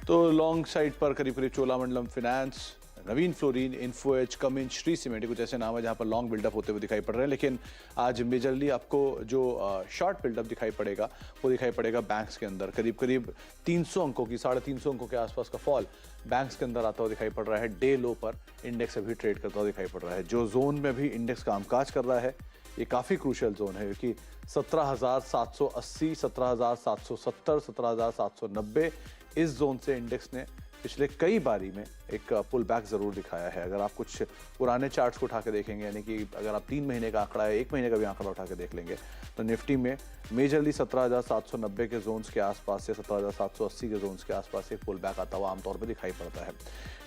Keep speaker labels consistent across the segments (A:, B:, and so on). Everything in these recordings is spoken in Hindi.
A: तो लॉन्ग साइड पर करीब करीब Cholamandalam finance, Navin Fluorine, Info Edge, Cummins, Shree Cement, कुछ ऐसे नाम है जहां पर लॉन्ग बिल्डअप होते हुए दिखाई पड़ रहे हैं। लेकिन आज मेजरली आपको जो शॉर्ट बिल्डअप दिखाई पड़ेगा वो दिखाई पड़ेगा बैंक्स के अंदर। करीब करीब 300 अंकों की, 350 अंकों के आसपास का फॉल बैंक्स के अंदर आता हुआ दिखाई पड़ रहा है। डे लो पर इंडेक्स अभी ट्रेड करता हुआ दिखाई पड़ रहा है। जो जोन में भी इंडेक्स कामकाज कर रहा है ये काफ़ी क्रूशियल जोन है, क्योंकि 17,780, 17,770, 17,790 इस जोन से इंडेक्स ने पिछले कई बारी में एक पुल बैक ज़रूर दिखाया है। अगर आप कुछ पुराने चार्ट्स को उठा के देखेंगे, यानी कि अगर आप 3 महीने का आंकड़ा है, 1 महीने का भी आंकड़ा उठा के देख लेंगे, तो निफ्टी में मेजरली 17,790 के जोन्स के आसपास से 17,780 के जोन्स के आसपास एक पुल बैक आता हुआ आमतौर पर दिखाई पड़ता है।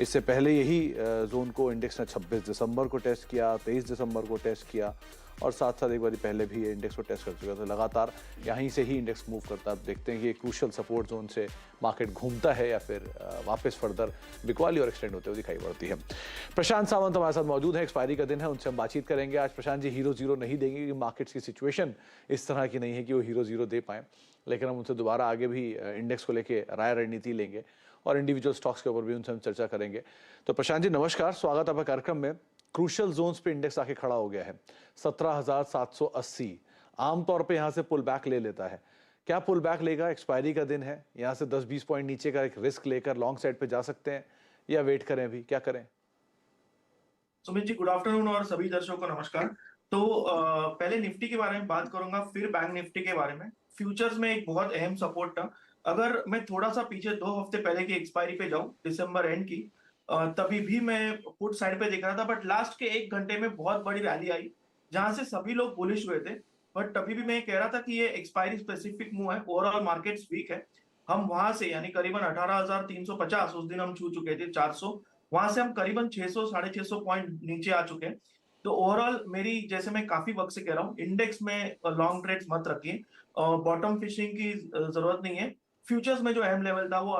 A: इससे पहले यही जोन को इंडेक्स ने 26 दिसंबर को टेस्ट किया, 23 दिसंबर को टेस्ट किया और साथ साथ एक बार पहले भी ये इंडेक्स को टेस्ट कर चुका था। लगातार यहीं से ही इंडेक्स मूव करता है। अब देखते हैं कि क्रूशियल सपोर्ट जोन से मार्केट घूमता है या फिर वापस फर्दर बिकवाली और एक्सटेंड होते हुए दिखाई पड़ती है। प्रशांत सावंत हमारे साथ मौजूद है, एक्सपायरी का दिन है, उनसे हम बातचीत करेंगे। आज प्रशांत जी हीरो जीरो नहीं देंगे क्योंकि मार्केट्स की सिचुएशन इस तरह की नहीं है कि वो हीरो जीरो दे पाएँ, लेकिन हम उनसे दोबारा आगे भी इंडेक्स को लेकर राय रणनीति लेंगे और इंडिविजुअल स्टॉक्स के ऊपर भी उनसे हम चर्चा करेंगे। तो प्रशांत जी नमस्कार, स्वागत है आपका कार्यक्रम में। क्रूशियल जोन्स पे इंडेक्स आके खड़ा हो गया है 17,780। आमतौर पे यहाँ से पुल बैक ले लेता है, क्या पुल बैक लेगा? एक्सपायरी का दिन है, यहाँ से 10-20 पॉइंट नीचे का एक रिस्क लेकर लॉन्ग साइड पे जा सकते हैं या वेट करें? अभी क्या करें?
B: सुमित जी, गुड आफ्टरनून और सभी दर्शकों को नमस्कार। तो पहले निफ्टी के बारे में बात करूंगा, फिर बैंक निफ्टी के बारे में। फ्यूचर्स में एक बहुत अहम सपोर्ट था। अगर मैं थोड़ा सा पीछे 2 हफ्ते पहले की एक्सपायरी पे जाऊं, दिसंबर एंड की, तभी भी मैं पुट साइड पे देख रहा था, बट लास्ट के 1 घंटे में बहुत बड़ी रैली आई जहां से सभी लोग बुलिश हुए थे। बट तभी भी मैं कह रहा था कि ये एक्सपायरी स्पेसिफिक मूव है, ओवरऑल मार्केट वीक है। हम वहां से यानी करीबन 18,350 उस दिन हम छू चुके थे, 400, वहां से हम करीबन 600 साढ़े 600 पॉइंट नीचे आ चुके हैं। तो ओवरऑल मेरी, जैसे मैं काफी वक्त से कह रहा हूँ, इंडेक्स में लॉन्ग ट्रेड्स मत रखिए, बॉटम फिशिंग की जरूरत नहीं है। फ्यूचर्स में जो अहम लेवल था वो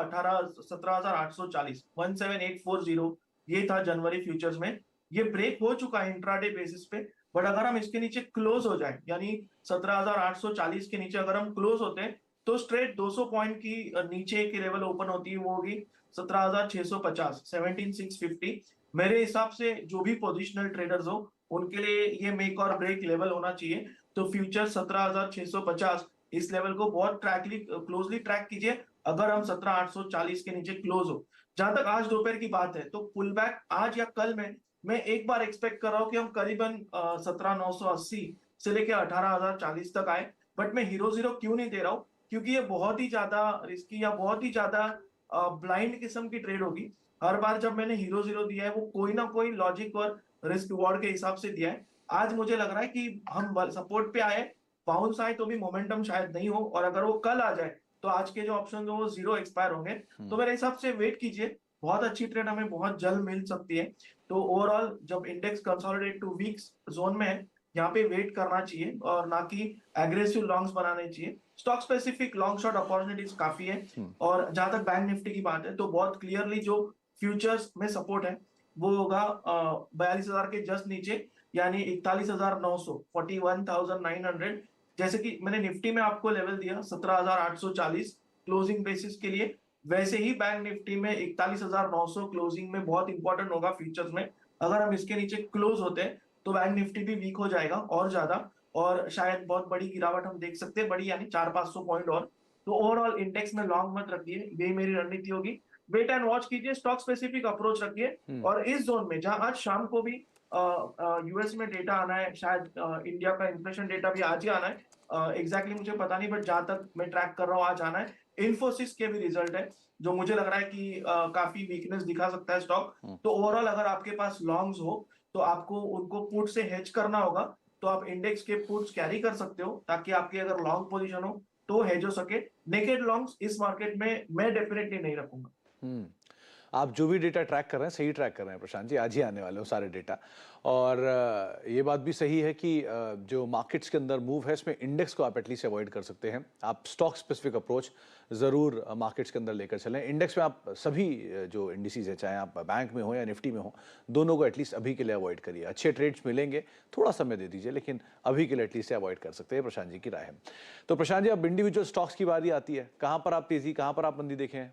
B: 17,840, 17,840, ये था जनवरी फ्यूचर्स में। ये ब्रेक हो चुका है इंट्राडे बेसिस पे, बट अगर हम इसके नीचे क्लोज हो जाए, यानी 17,840 के नीचे अगर हम क्लोज होते हैं, तो स्ट्रेट 200 पॉइंट की नीचे की लेवल ओपन होती है, वो होगी 17,650, 17,650। मेरे हिसाब से जो भी पोजिशनल ट्रेडर्स हो उनके लिए ये मेक और ब्रेक लेवल होना चाहिए। तो फ्यूचर 17,650, इस लेवल को बहुत क्लोजली ट्रैक कीजिए अगर हम 17,840 के नीचे क्लोज हो। जहां तक आज दोपहर की बात है, तो पुल बैक आज या कल में मैं एक बार एक्सपेक्ट कर रहा हूं कि हम करीबन 17,980 से लेकर 18,040 तक आए। बट मैं हीरो जीरो क्यों नहीं दे रहा हूं? क्योंकि ये बहुत ही ज्यादा रिस्की या बहुत ही ज्यादा ब्लाइंड किस्म की ट्रेड होगी। हर बार जब मैंने हीरो जीरो दिया है वो कोई ना कोई लॉजिक और रिस्क रिवॉर्ड के हिसाब से दिया है। आज मुझे लग रहा है कि हम सपोर्ट पे आए, बाउंस आए तो भी मोमेंटम शायद नहीं हो, और अगर वो कल आ जाए तो आज के जो ऑप्शन हो वो जीरो एक्सपायर होंगे। तो मेरे हिसाब से वेट कीजिए, बहुत अच्छी ट्रेड हमें बहुत जल्द मिल सकती है। तो ओवरऑल जब index consolidate two weeks zone में है, यहाँ पे वेट करना चाहिए और ना कि एग्रेसिव लॉन्ग्स बनाने चाहिए। Stock specific long short opportunities काफी है। और जहां तक बैंक निफ्टी की बात है, तो बहुत क्लियरली जो फ्यूचर्स में सपोर्ट है वो होगा 42,000 के जस्ट नीचे, यानी 41,900, 41,900। जैसे कि मैंने निफ्टी में आपको लेवल दिया 17,840 क्लोजिंग बेसिस के लिए, वैसे ही बैंक निफ्टी में 41,900 क्लोजिंग में बहुत इंपॉर्टेंट होगा फ्यूचर्स में। अगर हम इसके नीचे क्लोज होते हैं तो बैंक निफ्टी भी वीक हो जाएगा और ज्यादा, और शायद बहुत बड़ी गिरावट हम देख सकते हैं, बड़ी यानी 400-500 पॉइंट और। तो ओवरऑल इंडेक्स में लॉन्ग मत रखिए, यही मेरी रणनीति होगी। वेट एंड वॉच कीजिए, स्टॉक स्पेसिफिक अप्रोच रखिए। और इस जोन में जहां आज शाम को भी यूएस में डेटा आना है, शायद इंडिया का इन्फ्लेशन डेटा भी आज ही आना है, एग्जैक्टली मुझे पता नहीं, बट जहां तक मैं ट्रैक कर रहा हूँ आज आना है। इन्फोसिस के भी रिजल्ट है जो मुझे लग रहा है कि काफी वीकनेस दिखा सकता है स्टॉक। तो ओवरऑल अगर आपके पास लॉन्ग्स हो तो आपको उनको पुट से हेज करना होगा। तो आप इंडेक्स के पुट्स कैरी कर सकते हो ताकि आपकी अगर लॉन्ग पोजीशन हो तो हेज हो सके। नेकेड लॉन्ग्स इस मार्केट में मैं डेफिनेटली नहीं रखूंगा।
A: आप जो भी डेटा ट्रैक कर रहे हैं सही ट्रैक कर रहे हैं प्रशांत जी, आज ही आने वाले हो सारे डेटा। और ये बात भी सही है कि जो मार्केट्स के अंदर मूव है इसमें इंडेक्स को आप एटलीस्ट अवॉइड कर सकते हैं। आप स्टॉक स्पेसिफिक अप्रोच ज़रूर मार्केट्स के अंदर लेकर चलें। इंडेक्स में आप सभी जो इंडिसेस है, चाहे आप बैंक में हो या निफ्टी में हो, दोनों को एटलीस्ट अभी के लिए अवॉइड करिए। अच्छे ट्रेड्स मिलेंगे, थोड़ा समय दे दीजिए, लेकिन अभी के लिए एटलीस्ट अवॉइड कर सकते हैं। प्रशांत जी की राय है। तो प्रशांत जी, अब इंडिविजुअल स्टॉक्स की बारी आती है, कहाँ पर आप तेज़ी, कहाँ पर आप मंदी देखें?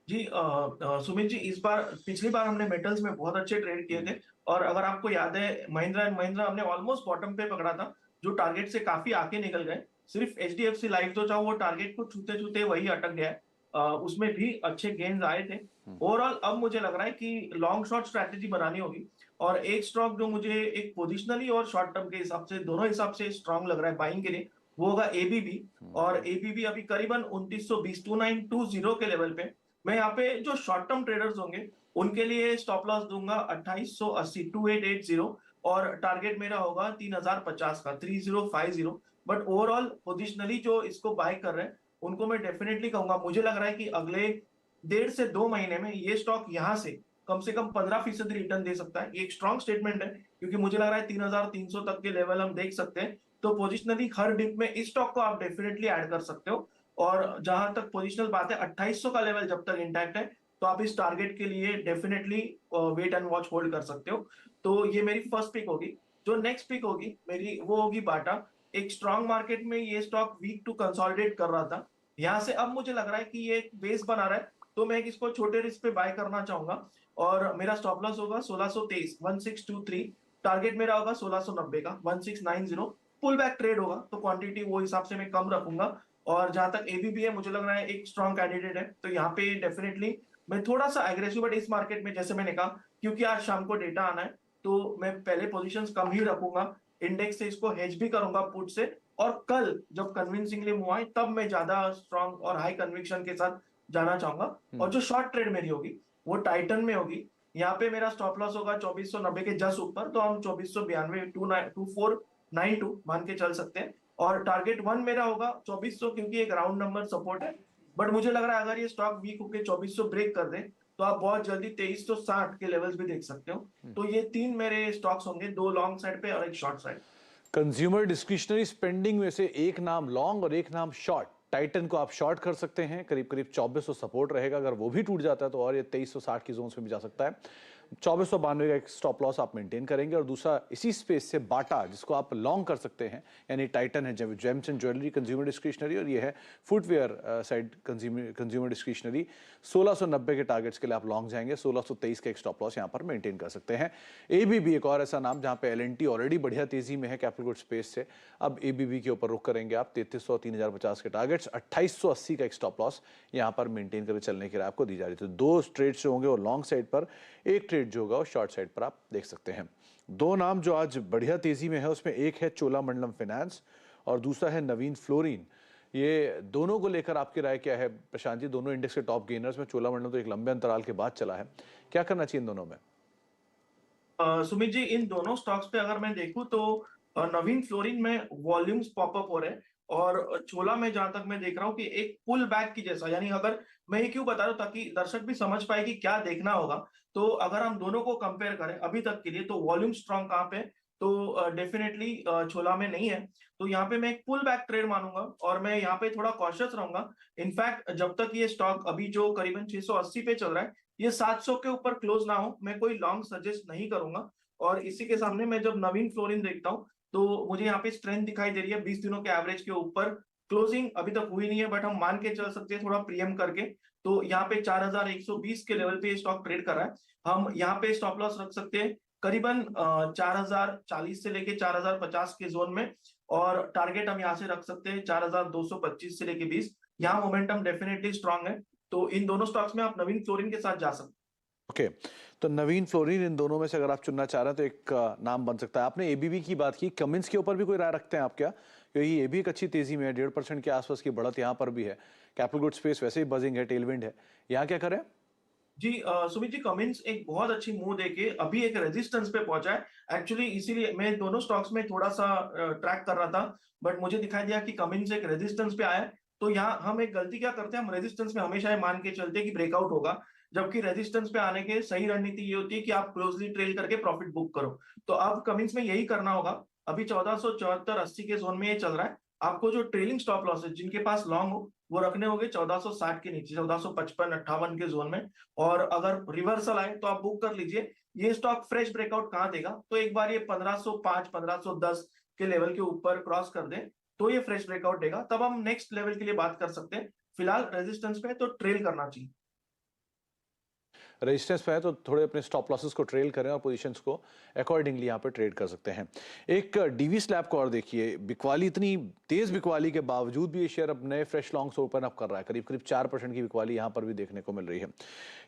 B: जी सुमित जी, इस बार पिछली बार हमने मेटल्स में बहुत अच्छे ट्रेड किए थे। और अगर आपको याद है, महिंद्रा एंड महिंद्रा हमने ऑलमोस्ट बॉटम पे पकड़ा था, जो टारगेट से काफी आगे निकल गए। सिर्फ एचडीएफसी लाइफ जो था वो टारगेट को छूते छूते वही अटक गया है। उसमें भी अच्छे गेन्स आए थे। ओवरऑल अब मुझे लग रहा है कि लॉन्ग शॉर्ट स्ट्रैटेजी बनानी होगी। और एक स्टॉक जो मुझे एक पोजिशनली और शॉर्ट टर्म के हिसाब से, दोनों हिसाब से स्ट्रांग लग रहा है बाइंग के लिए, वो होगा एबीबी। और एबीबी अभी करीबन 2920 2920 के लेवल पे। मैं यहाँ पे जो शॉर्ट टर्म ट्रेडर्स होंगे उनके लिए स्टॉप लॉस दूंगा 2880 2880। और टारगेट मेरा होगा 3050 का 3050। बट ओवरऑल पोजिशनली जो इसको बाय कर रहे हैं उनको मैं डेफिनेटली कहूंगा, मुझे लग रहा है कि अगले 1.5 से 2 महीने में ये स्टॉक यहाँ से कम 15% रिटर्न दे सकता है। ये एक स्ट्रॉन्ग स्टेटमेंट है, क्योंकि मुझे लग रहा है 3300 तक के लेवल हम देख सकते हैं। तो पोजिशनली हर डिप में इस स्टॉक को आप डेफिनेटली ऐड कर सकते हो। और जहां तक पोजिशनल बात है, 2800 का लेवल जब तक इंटैक्ट है, तो आप इस टारगेट के लिए definitely wait and watch hold कर सकते हो। तो ये मेरी फर्स्ट पिक होगी। जो नेक्स्ट पिक होगी मेरी, वो होगी बाटा। एक स्ट्रांग मार्केट में ये स्टॉक वीक टू कंसोलिडेट कर रहा था। यहाँ से अब मुझे लग रहा है कि ये एक बेस बना रहा है, तो मैं इसको छोटे रिस्क पे बाय करना चाहूंगा। और मेरा स्टॉप लॉस होगा 1623 1623। टारगेट मेरा होगा 1690 का 1690। पुल बैक ट्रेड होगा तो क्वांटिटी वो हिसाब से मैं कम रखूंगा। और जहां तक एबीबी है, मुझे लग रहा है एक स्ट्रॉन्ग कैंडिडेट है, तो यहाँ पे डेफिनेटली मैं थोड़ा सा एग्रेसिव, बट इस मार्केट में जैसे मैंने कहा, क्योंकि आज शाम को डेटा आना है, तो मैं पहले पोजीशंस कम ही रखूंगा। इंडेक्स से इसको हेज भी करूंगा पुट से। और कल जब कन्विंसिंगली मूव आए, तब मैं ज्यादा स्ट्रॉन्ग और हाई कन्विक्शन के साथ जाना चाहूंगा। और जो शॉर्ट ट्रेड मेरी होगी वो टाइटन में होगी। यहाँ पे मेरा स्टॉप लॉस होगा 2490 के जस्ट ऊपर, तो हम 2492 2492 मान के चल सकते हैं। और टारगेट वन मेरा होगा 2400, क्योंकि एक राउंड नंबर सपोर्ट है। बट मुझे लग रहा है अगर ये स्टॉक वीक होकर 2400 ब्रेक कर दे, तो आप बहुत जल्दी 2360 के लेवल्स भी देख सकते हो। तो ये तीन मेरे स्टॉक्स होंगे, दो लॉन्ग साइड पे और एक short side.
A: Consumer discretionary spending में से एक नाम लॉन्ग और एक नाम शॉर्ट। टाइटन को आप शॉर्ट कर सकते हैं, करीब करीब 2400 सपोर्ट रहेगा, अगर वो भी टूट जाता है तो और ये 2360 की जोन में भी जा सकता है। 2492 का एक स्टॉप लॉस आप मेंटेन करेंगे। और दूसरा इसी स्पेस से बाटा, जिसको आप लॉन्ग कर सकते हैं, यानी टाइटन है James and jewellery consumer discretionary, और ये है फुटवेयर साइड कंज्यूमर डिस्क्रिशनरी। 1690 के टारगेट्स के लिए आप लॉन्ग जाएंगे, 1623 का एक स्टॉप लॉस यहाँ पर मेंटेन कर सकते हैं। एबीबी एक और ऐसा नाम जहाँ पे एलएनटी ऑलरेडी बढ़िया तेजी में है कैपिटल गुड स्पेस से, अब एबीबी के ऊपर रुक करेंगे आप। 3300 3050 के टारगेट्स, 2880 का एक स्टॉप लॉस यहाँ पर मेंटेन करके चलने की राय आपको दी जा रही है। तो दो ट्रेड जो होंगे वो लॉन्ग साइड पर, एक ट्रेड जो होगा वो शॉर्ट साइड पर आप देख सकते हैं। दो नाम जो आज बढ़िया तेजी में है, उसमें एक है चोलामंडलम फाइनेंस और दूसरा है नवीन फ्लोरिन। ये दोनों को लेकर आपकी राय क्या है प्रशांत जी? दोनों इंडेक्स के टॉप गेनर्स में, चोलामंडलम तो एक लंबे अंतराल के बाद चला है, क्या करना चाहिए इन दोनों में?
B: सुमित जी, इन दोनों स्टॉक्स पे अगर मैं देखूं तो नवीन फ्लोरिन में वॉल्यूम्स पॉपअप हो रहे हैं। और छोला में जहां तक मैं देख रहा हूँ कि एक पुल बैक की जैसा, यानी अगर मैं ये क्यों बता रहा हूँ ताकि दर्शक भी समझ पाए कि क्या देखना होगा। तो अगर हम दोनों को कंपेयर करें अभी तक के लिए, तो वॉल्यूम स्ट्रॉन्ग कहाँ पे, तो डेफिनेटली छोला में नहीं है। तो यहाँ पे मैं एक पुल बैक ट्रेड मानूंगा और मैं यहाँ पे थोड़ा कॉशियस रहूंगा। इनफैक्ट जब तक ये स्टॉक अभी जो करीबन 680 पे चल रहा है, ये 700 के ऊपर क्लोज ना हो, मैं कोई लॉन्ग सजेस्ट नहीं करूंगा। और इसी के सामने मैं जब नवीन फ्लोरिन देखता हूँ, तो मुझे यहाँ पे स्ट्रेंथ दिखाई दे रही है 20 दिनों के एवरेज के ऊपर। क्लोजिंग अभी तक हुई नहीं है, बट हम मान के चल सकते हैं थोड़ा प्रीएम करके। तो यहाँ पे 4120 के लेवल पे स्टॉक ट्रेड कर रहा है। हम यहाँ पे स्टॉप लॉस रख सकते हैं करीबन 4040 से लेके 4050 के जोन में। और टारगेट हम यहाँ से रख सकते हैं 4225 से लेके 20। यहाँ मोमेंटम डेफिनेटली स्ट्रांग है। तो इन दोनों स्टॉक्स में आप नवीन फ्लोरिन के साथ जा सकते हैं।
A: ओके, तो नवीन फ्लोरिन इन दोनों में से अगर आप चुनना चाह रहे हैं तो एक नाम बन सकता है। आपने एबीबी की बात की, कमिंस के ऊपर भी कोई राय रखते हैं आप क्या? क्योंकि ये भी एक अच्छी तेजी में है, 1.5% के आसपास की बढ़त यहाँ पर भी है। कैपिटल गुड स्पेस वैसे ही बजिंग है, टेलविंड है, यहाँ क्या करें?
B: जी सुमित जी, कमिंस एक बहुत अच्छी मूव देके अभी एक रेजिस्टेंस पे पहुंचा है एक्चुअली। इसीलिए मैं दोनों स्टॉक्स में थोड़ा सा ट्रैक कर रहा था, बट मुझे दिखाई दिया कि कमिंस एक रेजिस्टेंस पे आया है। तो यहाँ हम एक गलती क्या करते हैं, हम रेजिस्टेंस में हमेशा ये मान के चलते हैं कि ब्रेकआउट होगा। जबकि रेजिस्टेंस पे आने के सही रणनीति ये होती है कि आप क्लोजली ट्रेल करके प्रॉफिट बुक करो। तो अब कमिंस में यही करना होगा। अभी 1474-80 के जोन में ये चल रहा है। आपको जो ट्रेलिंग स्टॉप लॉस है, जिनके पास लॉन्ग हो, वो रखने होंगे 1460 के नीचे, 1455-58 के जोन में। और अगर रिवर्सल आए तो आप बुक कर लीजिए। ये स्टॉक फ्रेश ब्रेकआउट कहां देगा, तो एक बार ये 1505 1510 के लेवल के ऊपर क्रॉस कर दे, तो ये फ्रेश ब्रेकआउट देगा, तब हम नेक्स्ट लेवल के लिए बात कर सकते हैं। फिलहाल रेजिस्टेंस पे है तो ट्रेल करना चाहिए।
A: रेजिस्टेंस पे है तो थोड़े अपने स्टॉप लॉसेस को ट्रेल करें और पोजीशंस को अकॉर्डिंगली यहाँ पे ट्रेड कर सकते हैं। एक डीवी स्लैब को और देखिए, बिकवाली इतनी तेज बिकवाली के बावजूद भी ये शेयर अब नए फ्रेश लॉन्ग्स ओपन अप कर रहा है। करीब करीब 4% की बिकवाली यहाँ पर भी देखने को मिल रही है।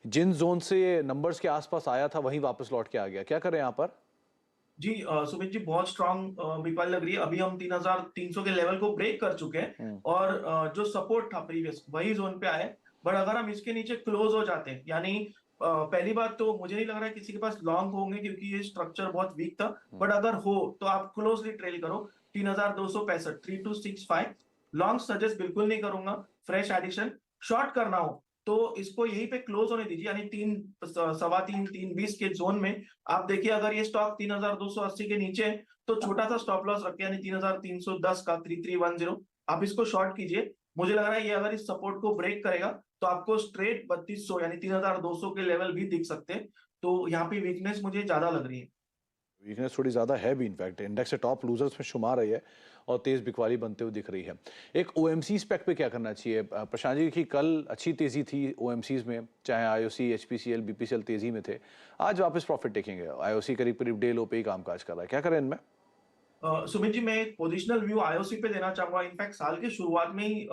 A: जिन जोन से ये नंबर्स के आसपास आया था वहीं वापस लौट के आ गया, क्या करें यहाँ पर?
B: जी सुमित जी, बहुत स्ट्रांग बिकवाली लग रही है। अभी हम 3,300 के लेवल को ब्रेक कर चुके हैं और जो सपोर्ट था प्रीवियस वही जोन पे आए। बट अगर हम इसके नीचे क्लोज हो जाते हैं, यानी पहली बात तो मुझे नहीं लग रहा है किसी के पास लॉन्ग होंगे क्योंकि ये स्ट्रक्चर बहुत वीक था। बट अगर हो तो आप क्लोजली ट्रेल करो 3,265, 3,265। लॉन्ग सजेस्ट बिल्कुल नहीं करूंगा। फ्रेश एडिशन शॉर्ट करना हो तो इसको यहीं पे क्लोज होने दीजिए, यानी 3, 3, 320 के जोन में। आप देखिए अगर ये स्टॉक 3,280 के नीचे है तो छोटा सा स्टॉप लॉस रखे, यानी 3,310 का 3,310 आप इसको शॉर्ट कीजिए। मुझे लग रहा है ये अगर इस सपोर्ट को ब्रेक करेगा तो आपको स्ट्रेट 3,200 यानी 3,200 के लेवल भी दिख सकते हैं। तो यहाँ पे वीकनेस मुझे ज्यादा लग रही है।
A: वीकनेस थोड़ी ज़्यादा है भी, इनफैक्ट इंडेक्स से टॉप लूजर्स में शुमार है और तेज़ बिकवाली बनते हुए दिख रही है। एक ओएमसी स्पेक पे क्या करना चाहिए प्रशांत जी? की कल अच्छी तेज़ी थी ओएमसीज में, चाहे आईओसी, एचपीसीएल, बीपीसीएल तेज़ी में थे, आज वापस प्रॉफिट टेकिंग है। आईओसी करीब करीब डे लो पे ही कामकाज कर रहा है, क्या करें इनमें?
B: सुमित जी, मैं एक पोजिशनल व्यू आईओसी पे देना चाहूंगा। इनफैक्ट साल के शुरुआत में ही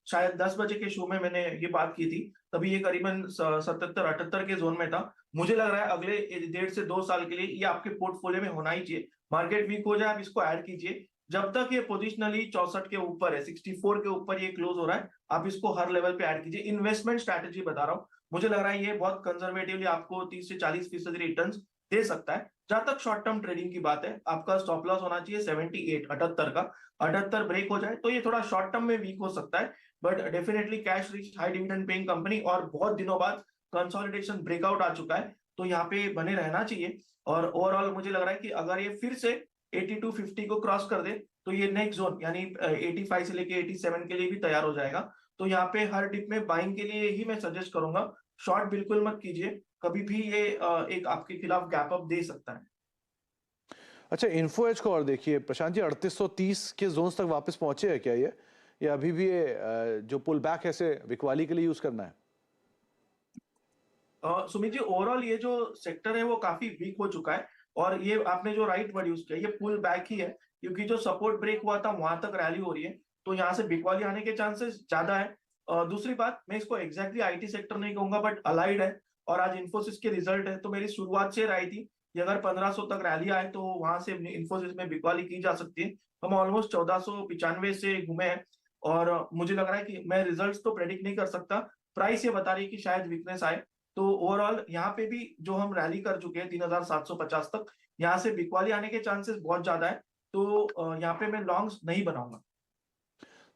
B: शायद 10 बजे के शो में मैंने ये बात की थी, तभी ये करीबन 77-78 के जोन में था। मुझे लग रहा है अगले 1.5 से 2 साल के लिए ये आपके पोर्टफोलियो में होना ही चाहिए। मार्केट वीक हो जाए आप इसको ऐड कीजिए। जब तक ये पोजिशनली 64 के ऊपर है, 64 के ऊपर ये क्लोज हो रहा है, आप इसको हर लेवल पे ऐड कीजिए। इन्वेस्टमेंट स्ट्रैटेजी बता रहा हूँ, मुझे लग रहा है ये बहुत कंजर्वेटिवली आपको 30 से 40% रिटर्न दे सकता है। जहां तक शॉर्ट टर्म ट्रेडिंग की बात है, आपका स्टॉप लॉस होना चाहिए 78, 78 का। 78 ब्रेक हो जाए तो ये थोड़ा शॉर्ट टर्म में वीक हो सकता है, but definitely cash rich high dividend paying company और बहुत दिनों बाद कंसोलिडेशन ब्रेकआउट आ चुका है, तो यहाँ पे बने रहना चाहिए। और ओवरऑल मुझे लग रहा है कि अगर ये फिर से 8250 को क्रॉस कर दे तो ये नेक्स्ट जोन यानी 85 से लेके 87 के लिए भी तैयार हो जाएगा। तो यहाँ पे हर डिप में बाइंग के लिए ही मैं सजेस्ट करूंगा। शॉर्ट बिल्कुल मत कीजिए, कभी भी ये एक आपके खिलाफ गैप अप दे सकता है।
A: अच्छा, इन्फो एज को और देखिए प्रशांत जी, 3830 के जोन्स तक वापस पहुंचे है क्या ये, या अभी भी ये जो पुल बैक है इसे बिकवाली के लिए यूज करना है?
B: सुमित जी, ओवरऑल ये जो सेक्टर है वो काफी वीक हो चुका है और ये आपने जो राइट वर्ड यूज किया, ये पुल बैक ही है, क्योंकि जो सपोर्ट ब्रेक हुआ था वहां तक रैली हो रही है, तो यहाँ से बिकवाली आने के चांसेस ज्यादा है। दूसरी बात, मैं इसको एग्जैक्टली आईटी सेक्टर नहीं कहूंगा बट अलाइड है, और आज इन्फोसिस के रिजल्ट है, तो मेरी शुरुआत से राय थी कि अगर 1500 तक रैली आए तो वहां से इन्फोसिस में बिकवाली की जा सकती है। हम ऑलमोस्ट 1495 से घूमे हैं और मुझे लग रहा है कि मैं रिजल्ट्स तो प्रेडिक्ट नहीं कर सकता, प्राइस ये बता रही है कि शायद वीकनेस आए। तो ओवरऑल यहाँ पे भी जो हम रैली कर चुके हैं 3,750 तक, यहाँ से बिकवाली आने के चांसेस बहुत ज्यादा है, तो यहाँ पे मैं लॉन्ग्स नहीं बनाऊंगा।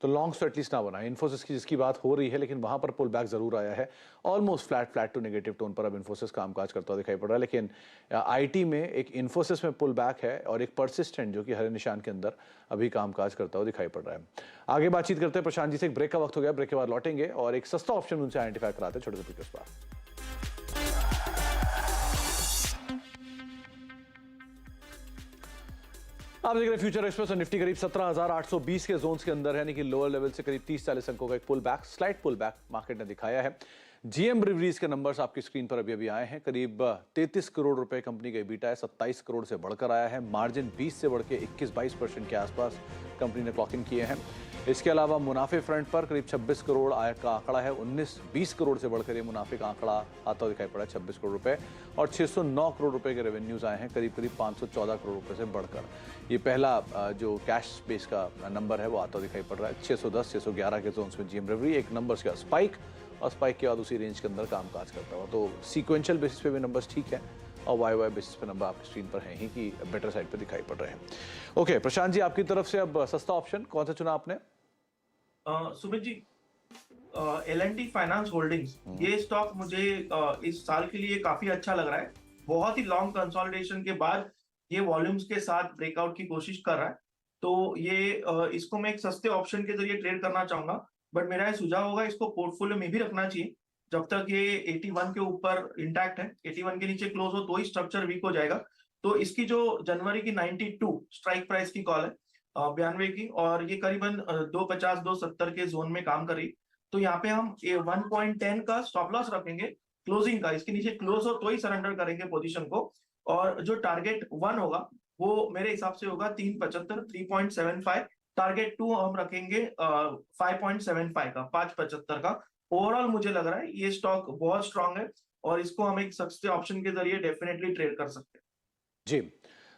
A: तो लॉन्ग्स तो एटलीस्ट ना बनाए। इन्फोसिस की जिसकी बात हो रही है, लेकिन वहां पर पुल बैक जरूर आया है, almost flat to negative tone पर अब इन्फोसिस कामकाज करता हुआ दिखाई पड़ रहा है। लेकिन आईटी में एक इन्फोसिस में पुल बैक है और एक परसिस्टेंट जो कि हरे निशान के अंदर अभी कामकाज करता हुआ दिखाई पड़ रहा है। आगे बातचीत करते हैं प्रशांत जी से। एक ब्रेक का वक्त हो गया, ब्रेक के बाद लौटेंगे और एक सस्ता ऑप्शन उनसे आइडेंटिफाई कराते हैं छोटे से ब्रेक के बाद। आप देख रहे हैं फ्यूचर एक्सप्रेस और निफ्टी करीब 17,820 के जोन्स के अंदर है, यानी कि लोअर लेवल से करीब 30-40 अंकों का एक pull back, slight pull back market ने दिखाया है। जीएम ब्रिवरीज के नंबर्स आपकी स्क्रीन पर अभी अभी आए हैं। करीब 33 करोड़ रुपए कंपनी का EBITDA है, 27 करोड़ से बढ़कर आया है। मार्जिन 20 से बढ़ के 21-22% के आसपास कंपनी ने क्लॉक इन किए हैं। इसके अलावा मुनाफे फ्रंट पर करीब 26 करोड़ आय का आंकड़ा है, 19-20 करोड़ से बढ़कर ये मुनाफे का आंकड़ा आता हुआ दिखाई पड़ा है, 26 करोड़ रुपए, और 609 करोड़ रुपए के रेवेन्यूज आए हैं, करीब करीब 514 करोड़ रुपए से बढ़कर। ये पहला जो कैश बेस का नंबर है वो आता हुआ दिखाई पड़ रहा है। 610-611 के जोन्स में जीएम ब्रिवरी एक नंबर्स का स्पाइक, और स्पाइक के बाद उसी रेंज के अंदर कामकाज करता हुआ। तो सीक्वेंशियल बेसिस पे भी नंबर्स ठीक है और वाई बेसिस पे नंबर आपकी स्क्रीन पर हैं ही कि बेटर साइड पे दिखाई पड़ रहे हैं। ओके प्रशांत जी, आपकी तरफ से अब सस्ता ऑप्शन कौन सा चुना आपने?
B: Sumit ji, L&T finance holdings, ये स्टॉक मुझे इस साल के लिए काफी अच्छा लग रहा है। बहुत ही लॉन्ग कंसोलिडेशन के बाद ये वॉल्यूम्स के साथ ब्रेकआउट की कोशिश कर रहा है, तो ये इसको मैं एक सस्ते ऑप्शन के जरिए ट्रेड करना चाहूंगा। बट मेरा ये सुझाव होगा इसको पोर्टफोलियो में भी रखना चाहिए जब तक ये 81 के ऊपर इंटैक्ट है। 81 के नीचे क्लोज हो तो ही स्ट्रक्चर वीक हो जाएगा। तो इसकी जो जनवरी की 92 स्ट्राइक प्राइस की कॉल है 92 की, और ये करीबन 250-270 के जोन में काम कर रही, तो यहाँ पे हम 1.10 का स्टॉप लॉस रखेंगे क्लोजिंग का, इसके नीचे क्लोज हो तो ही सरेंडर करेंगे पोजीशन को। और जो टारगेट 1 होगा वो मेरे हिसाब से होगा 3.75 3.75। टारगेट 2 हम रखेंगे 5.75 का, 5.75 का। ओवरऑल मुझे लग रहा है ये स्टॉक बहुत स्ट्रांग है और इसको हम एक सस्ते ऑप्शन के जरिए डेफिनेटली ट्रेड कर सकते हैं।
A: जी,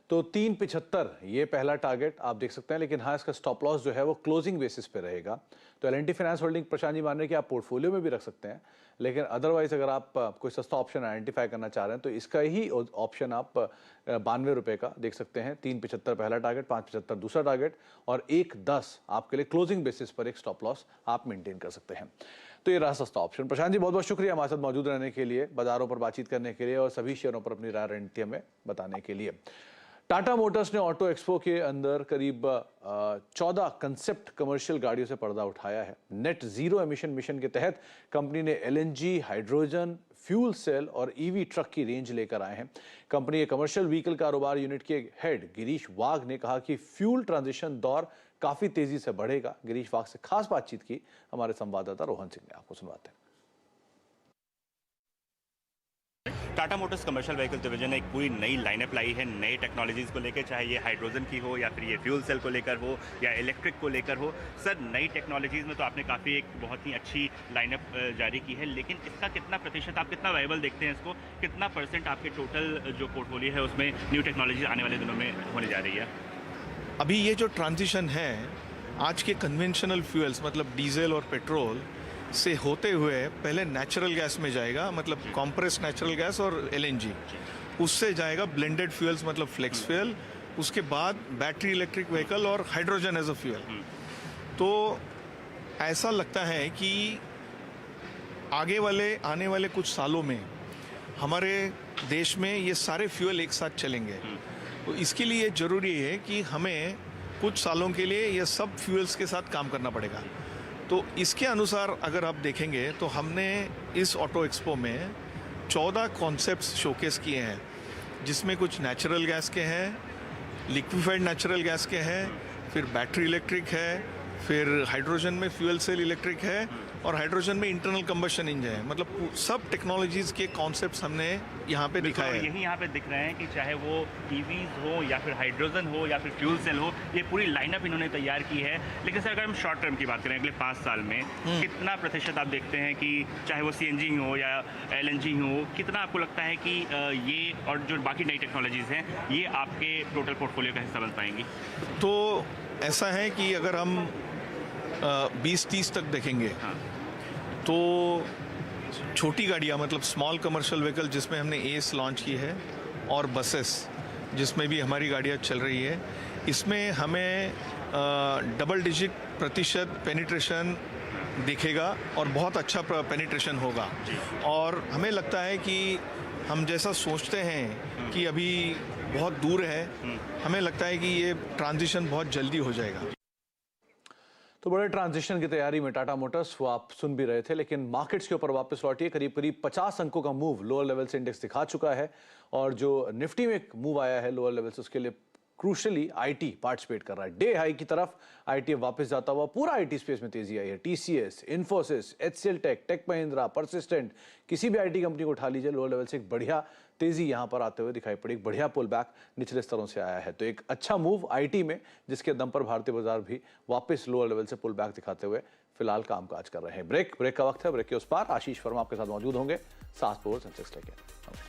A: तो 3.75 ये पहला टारगेट आप देख सकते हैं, लेकिन हाँ इसका स्टॉप लॉस जो है वो क्लोजिंग बेसिस पे रहेगा। तो L&T finance holding Prashant ji मान रहे हैं कि आप पोर्टफोलियो में भी रख सकते हैं, लेकिन अदरवाइज अगर आप कोई सस्ता ऑप्शन आइडेंटिफाई करना चाह रहे हैं तो इसका ही ऑप्शन आप 92 रुपये का देख सकते हैं। 3.75 पहला टारगेट, 5.75 दूसरा टारगेट और 1.10 आपके लिए क्लोजिंग बेसिस पर एक स्टॉप लॉस आप मेंटेन कर सकते हैं। तो ये रहा सस्ता ऑप्शन। प्रशांत जी बहुत बहुत शुक्रिया हमारे साथ मौजूद रहने के लिए, बाजारों पर बातचीत करने के लिए और सभी शेयरों पर अपनी राय रणनीति हमें बताने के लिए। टाटा मोटर्स ने ऑटो एक्सपो के अंदर करीब 14 कंसेप्ट कमर्शियल गाड़ियों से पर्दा उठाया है। नेट जीरो एमिशन मिशन के तहत कंपनी ने एलएनजी, हाइड्रोजन, फ्यूल सेल और ईवी ट्रक की रेंज लेकर आए हैं। कंपनी के कमर्शियल व्हीकल कारोबार यूनिट के हेड गिरीश वाघ ने कहा कि फ्यूल ट्रांजिशन दौर काफी तेजी से बढ़ेगा। गिरीश वाघ से खास बातचीत की हमारे संवाददाता रोहन सिंह ने, आपको सुनवाते हैं।
C: Tata Motors commercial vehicle division ने एक पूरी नई लाइनअप लाई है नई टेक्नोलॉजीज़ को लेकर, चाहे ये हाइड्रोजन की हो या फिर ये फ्यूल सेल को लेकर हो या इलेक्ट्रिक को लेकर हो। सर, नई टेक्नोलॉजीज़ में तो आपने काफ़ी एक बहुत ही अच्छी लाइनअप जारी की है, लेकिन इसका कितना प्रतिशत, आप कितना वायबल देखते हैं इसको, कितना परसेंट आपके टोटल जो पोर्टफोलियो है उसमें न्यू टेक्नोलॉजीज आने वाले दिनों में होने जा रही है?
D: अभी ये जो ट्रांजिशन है आज के कन्वेंशनल फ्यूल्स मतलब डीजल और पेट्रोल से होते हुए पहले नेचुरल गैस में जाएगा, मतलब कॉम्प्रेस नेचुरल गैस और एलएनजी, उससे जाएगा ब्लेंडेड फ्यूल्स मतलब फ्लेक्स फ्यूल, उसके बाद बैटरी इलेक्ट्रिक व्हीकल और हाइड्रोजन एज अ फ्यूल। तो ऐसा लगता है कि आने वाले कुछ सालों में हमारे देश में ये सारे फ्यूल एक साथ चलेंगे। तो इसके लिए ज़रूरी है कि हमें कुछ सालों के लिए ये सब फ्यूल्स के साथ काम करना पड़ेगा। तो इसके अनुसार अगर आप देखेंगे तो हमने इस ऑटो एक्सपो में 14 कॉन्सेप्ट्स शोकेस किए हैं, जिसमें कुछ नेचुरल गैस के हैं, लिक्विफाइड नेचुरल गैस के हैं, फिर बैटरी इलेक्ट्रिक है, फिर हाइड्रोजन में फ्यूल सेल इलेक्ट्रिक है और हाइड्रोजन में इंटरनल कंबशन इंजन है। मतलब सब टेक्नोलॉजीज़ के कॉन्सेप्ट्स हमने यहाँ पे दिखाए हैं।
C: यही यहाँ पे दिख रहे हैं कि चाहे वो ईवीज हो या फिर हाइड्रोजन हो या फिर फ्यूल सेल हो, ये पूरी लाइनअप इन्होंने तैयार की है। लेकिन सर, अगर हम शॉर्ट टर्म की बात करें अगले 5 साल में कितना प्रतिशत आप देखते हैं कि चाहे वो सीएनजी हो या एलएनजी हो, कितना आपको लगता है कि ये और जो बाकी नई टेक्नोलॉजीज़ हैं ये आपके टोटल पोर्टफोलियो का हिस्सा बन पाएंगी?
D: तो ऐसा है कि अगर हम 20-30 तक देखेंगे,
C: हाँ।
D: तो छोटी गाड़ियाँ मतलब स्मॉल कमर्शियल व्हीकल जिसमें हमने एस लॉन्च की है और बसेस जिसमें भी हमारी गाड़ियाँ चल रही है, इसमें हमें डबल डिजिट प्रतिशत पेनिट्रेशन दिखेगा और बहुत अच्छा पेनिट्रेशन होगा। और हमें लगता है कि हम जैसा सोचते हैं कि अभी बहुत दूर है, हमें लगता है कि ये ट्रांजिशन बहुत जल्दी हो जाएगा।
A: तो बड़े ट्रांजिशन की तैयारी में टाटा मोटर्स, वो आप सुन भी रहे थे। लेकिन मार्केट्स के ऊपर वापस लौटिए, करीब करीब 50 अंकों का मूव लोअर लेवल से इंडेक्स दिखा चुका है और जो निफ्टी में एक मूव आया है लोअर लेवल से, उसके लिए क्रूशली आईटी पार्टिसिपेट कर रहा है। डे हाई की तरफ आईटी वापस जाता हुआ पूरा आईटी स्पेस में तेजी आई है। टीसीएस, इन्फोसिस, एचसीएल टेक, टेक महिंद्रा, परसिस्टेंट, किसी भी आईटी कंपनी को उठा लीजिए, लोअर लेवल से एक बढ़िया तेजी यहां पर आते हुए दिखाई पड़ी। एक बढ़िया पुल बैक निचले स्तरों से आया है, तो एक अच्छा मूव आईटी में, जिसके दम पर भारतीय बाजार भी वापस लोअर लेवल से पुल बैक दिखाते हुए फिलहाल कामकाज कर रहे हैं। ब्रेक का वक्त है, ब्रेक के उस पार आशीष वर्मा आपके साथ मौजूद होंगे साथ पोर सेंसेक्स लेके।